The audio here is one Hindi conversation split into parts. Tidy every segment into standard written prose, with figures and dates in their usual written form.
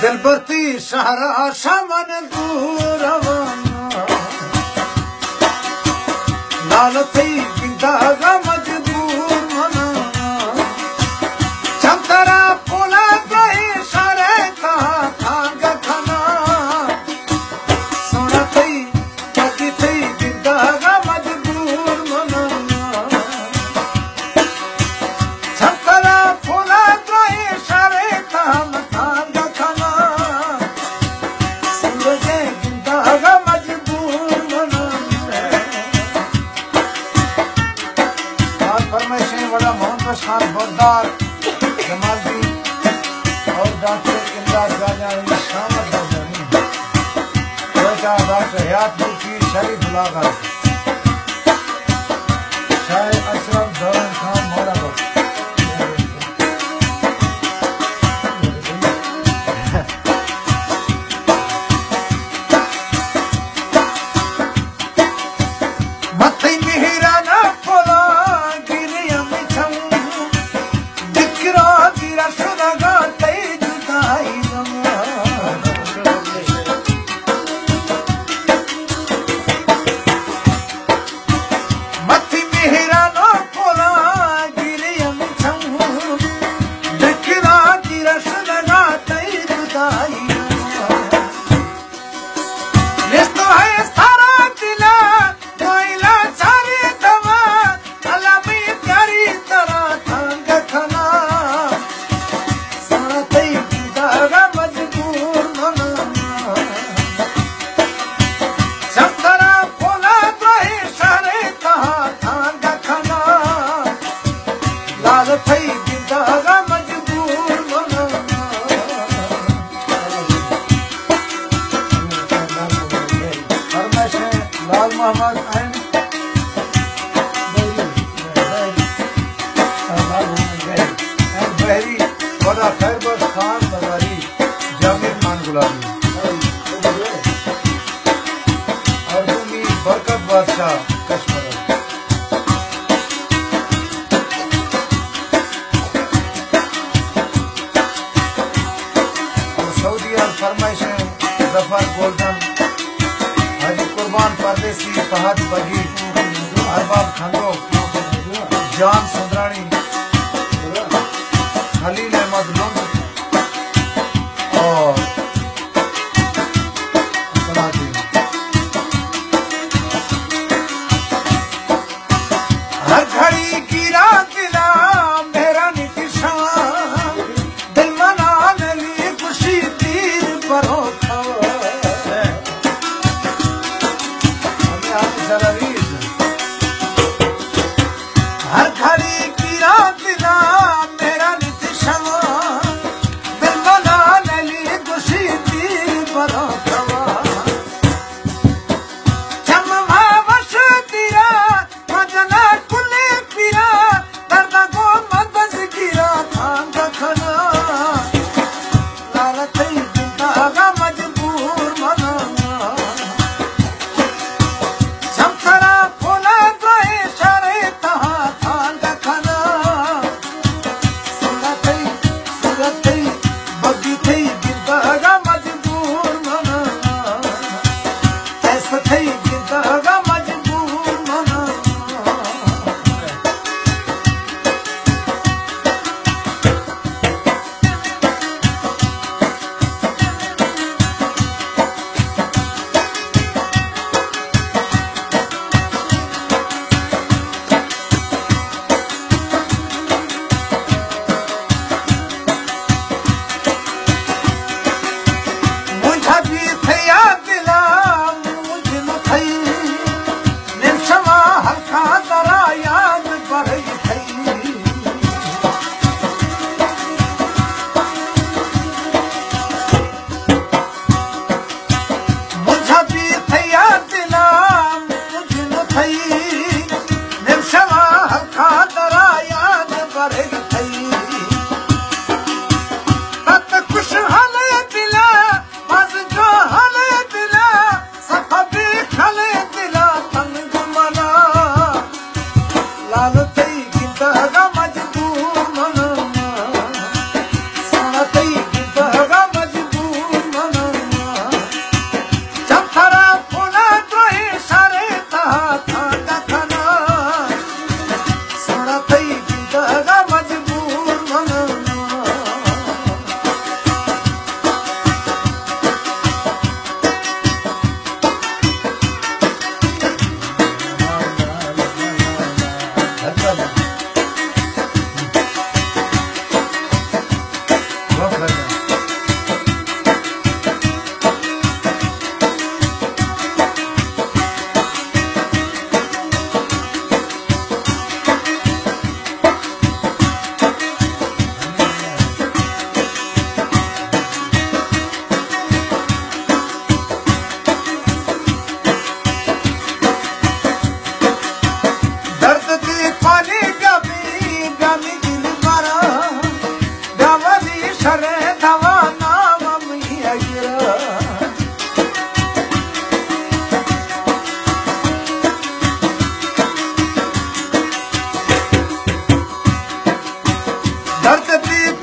दिलबरती शहरा शामन दूर लाल थी बिंदागा मजबूर मना चमतरा पोला गए सारे कहा खांग खाना सोना थी पति थी बिंदागा मजबूर मना चमतरा पोला गए सारे कहा खांग खाना सूरजे बिंदागा मजबूर मना फरमाइशें बड़ा मोहम्मद खान बरदार जमालदी और डॉक्टर इमदाद गाजानी शामत गाजानी डॉक्टर हयात मुल्की शरीफ उलागा शायर अशरफ दौलन खान मोहराबाद मथई मिहिराना पोला लाल मोहम्मद बहरी वड़ा खैरबस खान बजारी जामिर खान गुलाबी और भूमि बरकत बादशाह कश्मीर और सऊदी फरमाइशें जफर गोल्डन हाजी कुर्बान परदेसी फहद बगी अरबाब खंडो जान सुंदरानी खलील अहमद लुंग और हर घड़ी गिरा दिला मेरा निशान दिल मनाने ली खुशी तीर पर होता हर घड़ी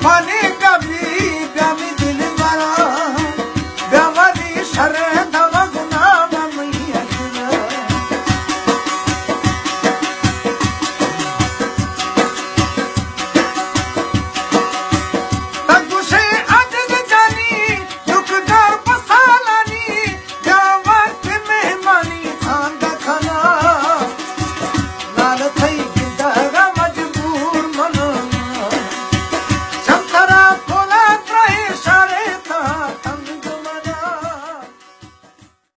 पानी